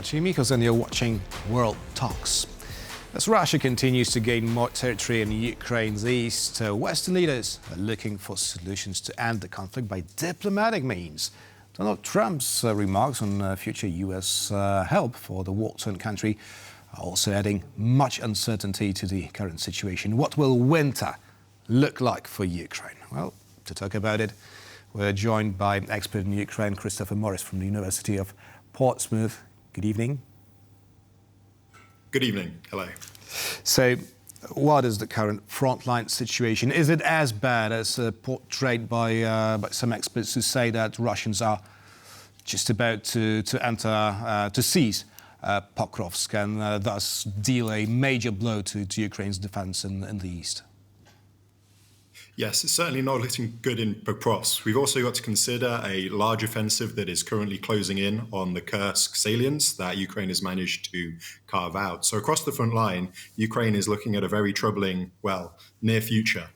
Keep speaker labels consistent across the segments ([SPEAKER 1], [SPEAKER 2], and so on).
[SPEAKER 1] Martin Mikos and you're watching World Talks. As Russia continues to gain more territory in Ukraine's east, Western leaders are looking for solutions to end the conflict by diplomatic means. Donald Trump's remarks on future U.S. help for the war-torn country are also adding much uncertainty to the current situation. What will winter look like for Ukraine? Well, to talk about it, we're joined by expert in Ukraine, Christopher Morris from the University of Portsmouth. Good evening.
[SPEAKER 2] Good evening. Hello.
[SPEAKER 1] So, what is the current frontline situation? Is it as bad as portrayed by some experts who say that Russians are just about to seize Pokrovsk and thus deal a major blow to Ukraine's defense in the east?
[SPEAKER 2] Yes, it's certainly not looking good in Pokrovsk. We've also got to consider a large offensive that is currently closing in on the Kursk salients that Ukraine has managed to carve out. So across the front line, Ukraine is looking at a very troubling, near future.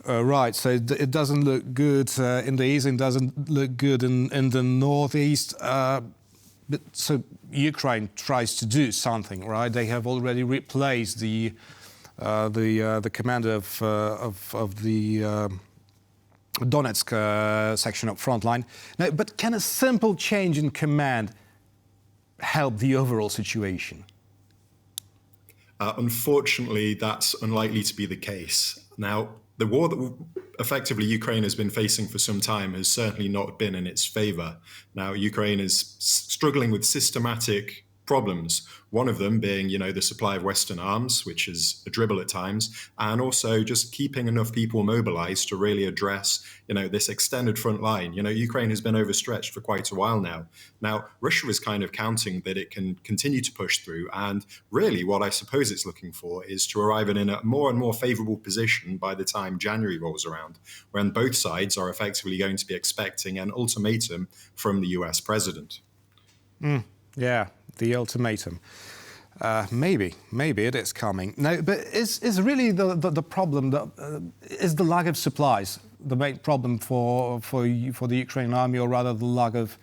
[SPEAKER 1] Right, so it doesn't look good in the east and doesn't look good in the northeast. But so Ukraine tries to do something, right? They have already replaced the commander of the Donetsk section of Frontline. Now, but can a simple change in command help the overall situation?
[SPEAKER 2] Unfortunately, that's unlikely to be the case. Now, the war that effectively Ukraine has been facing for some time has certainly not been in its favor. Now, Ukraine is struggling with systematic problems, one of them being, the supply of Western arms, which is a dribble at times, and also just keeping enough people mobilized to really address, this extended front line. Ukraine has been overstretched for quite a while now. Now, Russia is kind of counting that it can continue to push through, and really what I suppose it's looking for is to arrive in a more and more favorable position by the time January rolls around, when both sides are effectively going to be expecting an ultimatum from the US president.
[SPEAKER 1] Yeah, the ultimatum. Maybe it is coming. No, but is really the problem is the lack of supplies the main problem for the Ukrainian army, or rather the lack of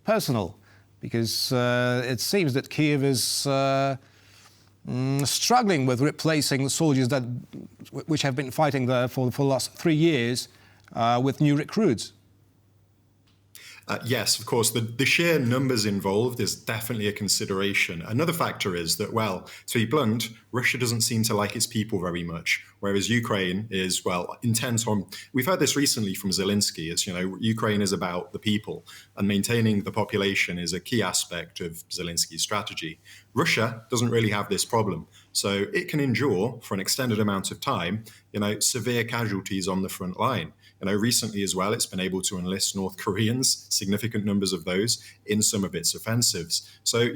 [SPEAKER 1] personnel? Because it seems that Kyiv is struggling with replacing soldiers which have been fighting there for the last 3 years with new recruits.
[SPEAKER 2] Yes, of course, the sheer numbers involved is definitely a consideration. Another factor is that, to be blunt, Russia doesn't seem to like its people very much, whereas Ukraine is, intent on... We've heard this recently from Zelensky. It's, Ukraine is about the people, and maintaining the population is a key aspect of Zelensky's strategy. Russia doesn't really have this problem, so it can endure, for an extended amount of time, severe casualties on the front line. Recently as well, it's been able to enlist North Koreans, significant numbers of those, in some of its offensives. So,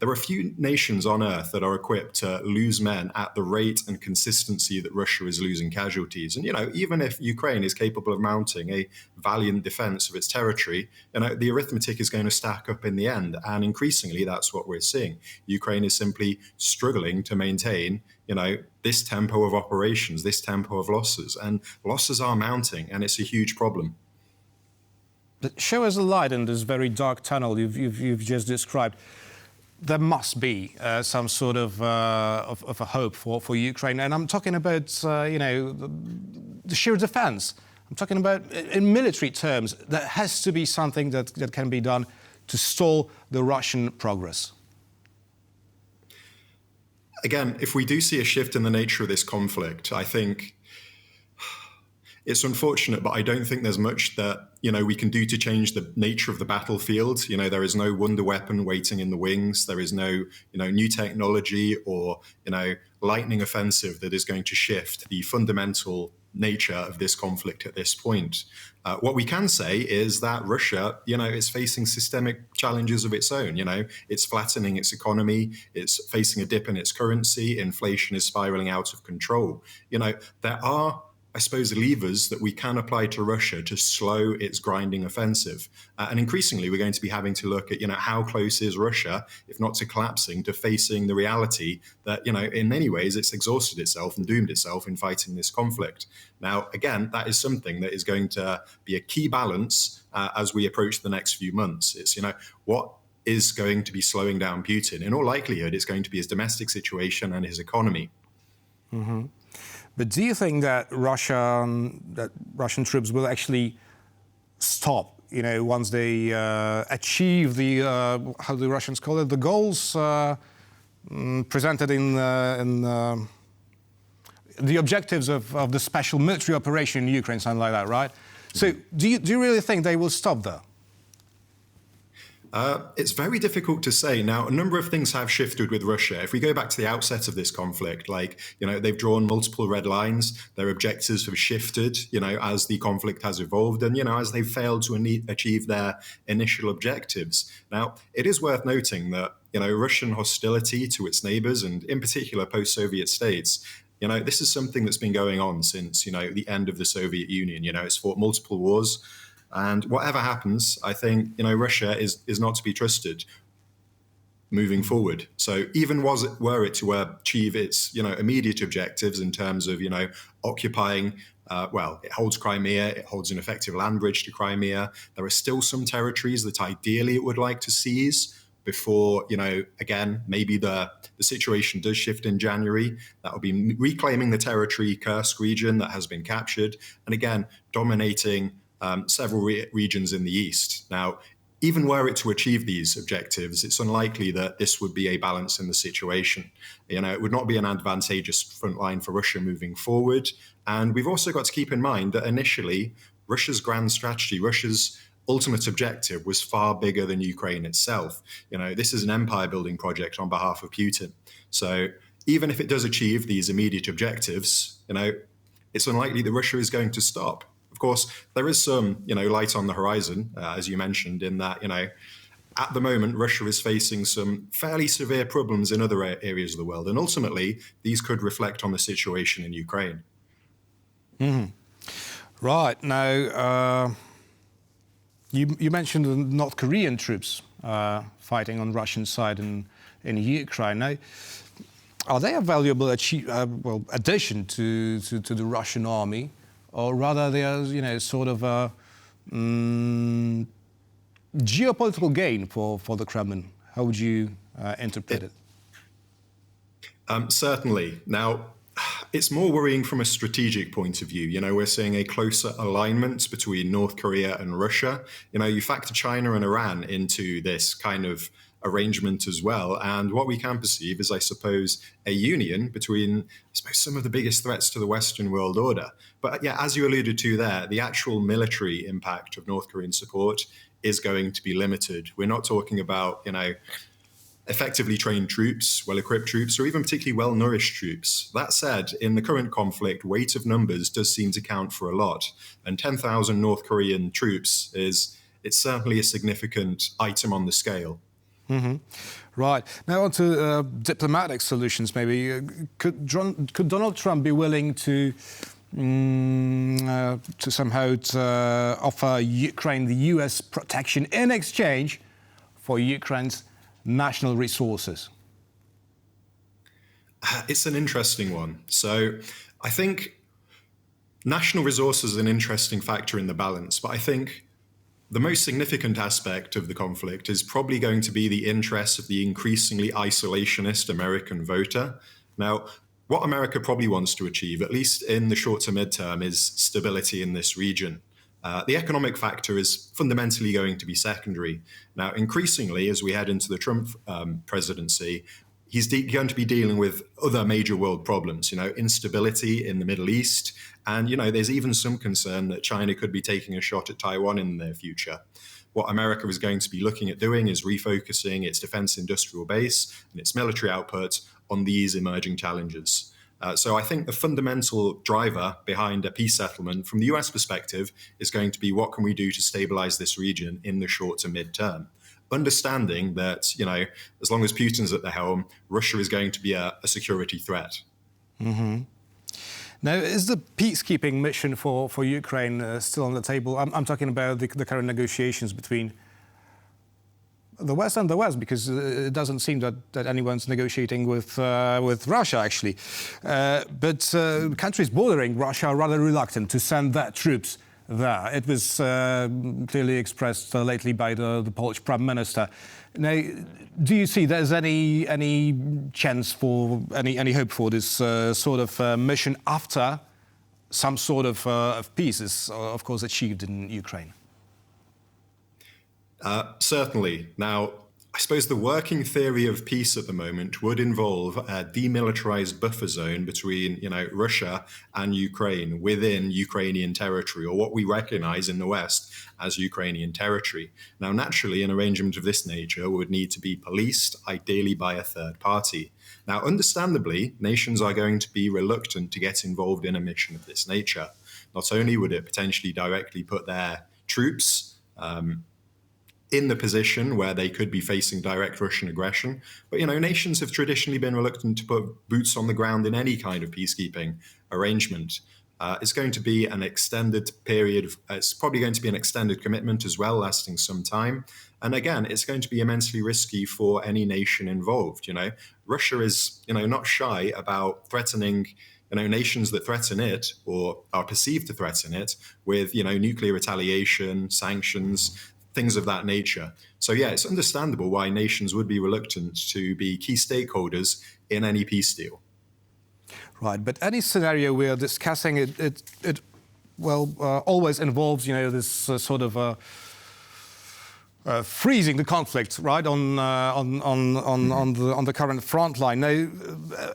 [SPEAKER 2] there are few nations on earth that are equipped to lose men at the rate and consistency that Russia is losing casualties. And, even if Ukraine is capable of mounting a valiant defense of its territory, the arithmetic is going to stack up in the end. And increasingly, that's what we're seeing. Ukraine is simply struggling to maintain, this tempo of operations, this tempo of losses. And losses are mounting, and it's a huge problem.
[SPEAKER 1] But show us a light in this very dark tunnel you've just described. There must be some sort of a hope for Ukraine. And I'm talking about, the sheer defense. I'm talking about, in military terms, there has to be something that can be done to stall the Russian progress.
[SPEAKER 2] Again, if we do see a shift in the nature of this conflict, I think it's unfortunate, but I don't think there's much that, we can do to change the nature of the battlefield. There is no wonder weapon waiting in the wings. There is no, new technology or, lightning offensive that is going to shift the fundamental nature of this conflict at this point. What we can say is that Russia, is facing systemic challenges of its own. It's flattening its economy. It's facing a dip in its currency. Inflation is spiraling out of control. There are I suppose, levers that we can apply to Russia to slow its grinding offensive. And increasingly, we're going to be having to look at, how close is Russia, if not to collapsing, to facing the reality that, in many ways, it's exhausted itself and doomed itself in fighting this conflict. Now, again, that is something that is going to be a key balance as we approach the next few months. It's, what is going to be slowing down Putin? In all likelihood, it's going to be his domestic situation and his economy.
[SPEAKER 1] Mm-hmm. But do you think that Russian troops will actually stop, once they achieve the, how do the Russians call it, the goals presented in the objectives of the special military operation in Ukraine, something like that, right? So do you really think they will stop there?
[SPEAKER 2] It's very difficult to say. Now, a number of things have shifted with Russia. If we go back to the outset of this conflict, they've drawn multiple red lines. Their objectives have shifted, as the conflict has evolved and, as they've failed to achieve their initial objectives. Now, it is worth noting that, Russian hostility to its neighbors and in particular post-Soviet states, this is something that's been going on since, the end of the Soviet Union. It's fought multiple wars. And whatever happens, I think, Russia is not to be trusted moving forward. So even were it to achieve its, immediate objectives in terms of, occupying, it holds Crimea, it holds an effective land bridge to Crimea. There are still some territories that ideally it would like to seize before, again, maybe the situation does shift in January. That will be reclaiming the territory, Kursk region that has been captured, and again, dominating several regions in the east. Now, even were it to achieve these objectives, it's unlikely that this would be a balance in the situation. It would not be an advantageous front line for Russia moving forward. And we've also got to keep in mind that initially, Russia's grand strategy, Russia's ultimate objective was far bigger than Ukraine itself. This is an empire-building project on behalf of Putin. So even if it does achieve these immediate objectives, it's unlikely that Russia is going to stop. Of course, there is some, light on the horizon, as you mentioned, in that, at the moment, Russia is facing some fairly severe problems in other areas of the world. And ultimately, these could reflect on the situation in Ukraine.
[SPEAKER 1] Mm-hmm. Right. Now, you mentioned the North Korean troops fighting on Russian side in Ukraine. Now, are they a valuable addition to the Russian army? Or rather, they are, sort of a geopolitical gain for the Kremlin. How would you interpret it?
[SPEAKER 2] Certainly. Now, it's more worrying from a strategic point of view. We're seeing a closer alignment between North Korea and Russia. You factor China and Iran into this kind of arrangement as well. And what we can perceive is, I suppose, a union between, some of the biggest threats to the Western world order. But yeah, as you alluded to there, the actual military impact of North Korean support is going to be limited. We're not talking about, effectively trained troops, well-equipped troops, or even particularly well-nourished troops. That said, in the current conflict, weight of numbers does seem to count for a lot. And 10,000 North Korean troops it's certainly a significant item on the scale.
[SPEAKER 1] Mm-hmm. Right. Now on to diplomatic solutions, maybe. Could Donald Trump be willing to somehow offer Ukraine the US protection in exchange for Ukraine's national resources?
[SPEAKER 2] It's an interesting one. So I think national resources is an interesting factor in the balance, but I think the most significant aspect of the conflict is probably going to be the interests of the increasingly isolationist American voter. Now, what America probably wants to achieve, at least in the short to mid-term, is stability in this region. The economic factor is fundamentally going to be secondary. Now, increasingly, as we head into the Trump presidency, he's going to be dealing with other major world problems, instability in the Middle East. And, there's even some concern that China could be taking a shot at Taiwan in the near future. What America is going to be looking at doing is refocusing its defense industrial base and its military output on these emerging challenges. So I think the fundamental driver behind a peace settlement from the US perspective is going to be what can we do to stabilize this region in the short to mid-term. Understanding that, as long as Putin's at the helm, Russia is going to be a security threat.
[SPEAKER 1] Mm-hmm. Now, is the peacekeeping mission for Ukraine still on the table? I'm talking about the current negotiations between the West and the West, because it doesn't seem that anyone's negotiating with Russia, actually. But countries bordering Russia are rather reluctant to send their troops there. It was clearly expressed lately by the Polish Prime Minister. Now, do you see there's any chance for, any hope for this sort of mission after some sort of peace is, of course, achieved in Ukraine?
[SPEAKER 2] Certainly. Now, I suppose the working theory of peace at the moment would involve a demilitarized buffer zone between, Russia and Ukraine within Ukrainian territory, or what we recognize in the West as Ukrainian territory. Now, naturally, an arrangement of this nature would need to be policed, ideally by a third party. Now, understandably, nations are going to be reluctant to get involved in a mission of this nature. Not only would it potentially directly put their troops in the position where they could be facing direct Russian aggression. But, nations have traditionally been reluctant to put boots on the ground in any kind of peacekeeping arrangement. It's going to be an extended period. It's probably going to be an extended commitment as well, lasting some time. And again, it's going to be immensely risky for any nation involved. Russia is, not shy about threatening nations that threaten it or are perceived to threaten it with, nuclear retaliation, sanctions, things of that nature. So yeah, it's understandable why nations would be reluctant to be key stakeholders in any peace deal.
[SPEAKER 1] Right, but any scenario we're discussing, it always involves, this sort of freezing the conflict, right, on the current front line. Now,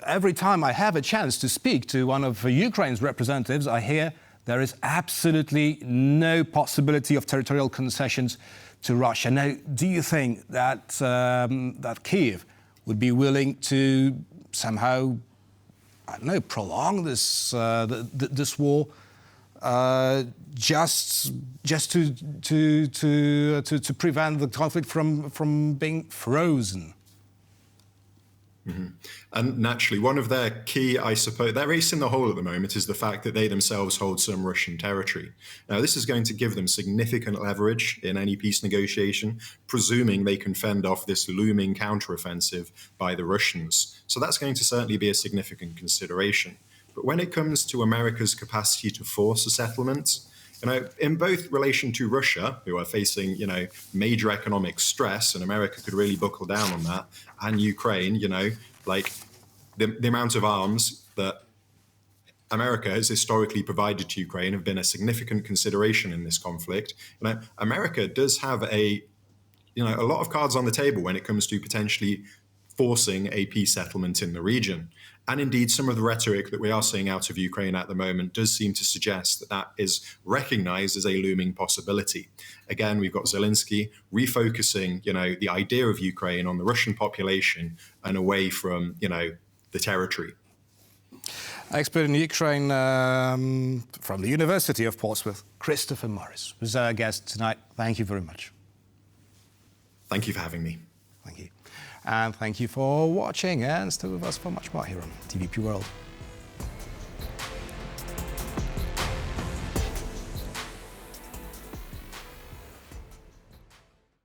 [SPEAKER 1] every time I have a chance to speak to one of Ukraine's representatives, I hear there is absolutely no possibility of territorial concessions to Russia. Now, do you think that that Kyiv would be willing to somehow, I don't know, prolong this this war just to prevent the conflict from being frozen?
[SPEAKER 2] Mm-hmm. And naturally, one of their key, I suppose, their ace in the hole at the moment is the fact that they themselves hold some Russian territory. Now, this is going to give them significant leverage in any peace negotiation, presuming they can fend off this looming counteroffensive by the Russians. So that's going to certainly be a significant consideration. But when it comes to America's capacity to force a settlement, in both relation to Russia, who are facing, major economic stress, and America could really buckle down on that, and Ukraine, like the amount of arms that America has historically provided to Ukraine have been a significant consideration in this conflict. America does have a lot of cards on the table when it comes to potentially forcing a peace settlement in the region. And indeed, some of the rhetoric that we are seeing out of Ukraine at the moment does seem to suggest that that is recognized as a looming possibility. Again, we've got Zelensky refocusing, the idea of Ukraine on the Russian population and away from, the territory.
[SPEAKER 1] Expert in Ukraine from the University of Portsmouth, Christopher Morris, was our guest tonight. Thank you very much.
[SPEAKER 2] Thank you for having me.
[SPEAKER 1] Thank you. And thank you for watching, and stay with us for much more here on TVP World.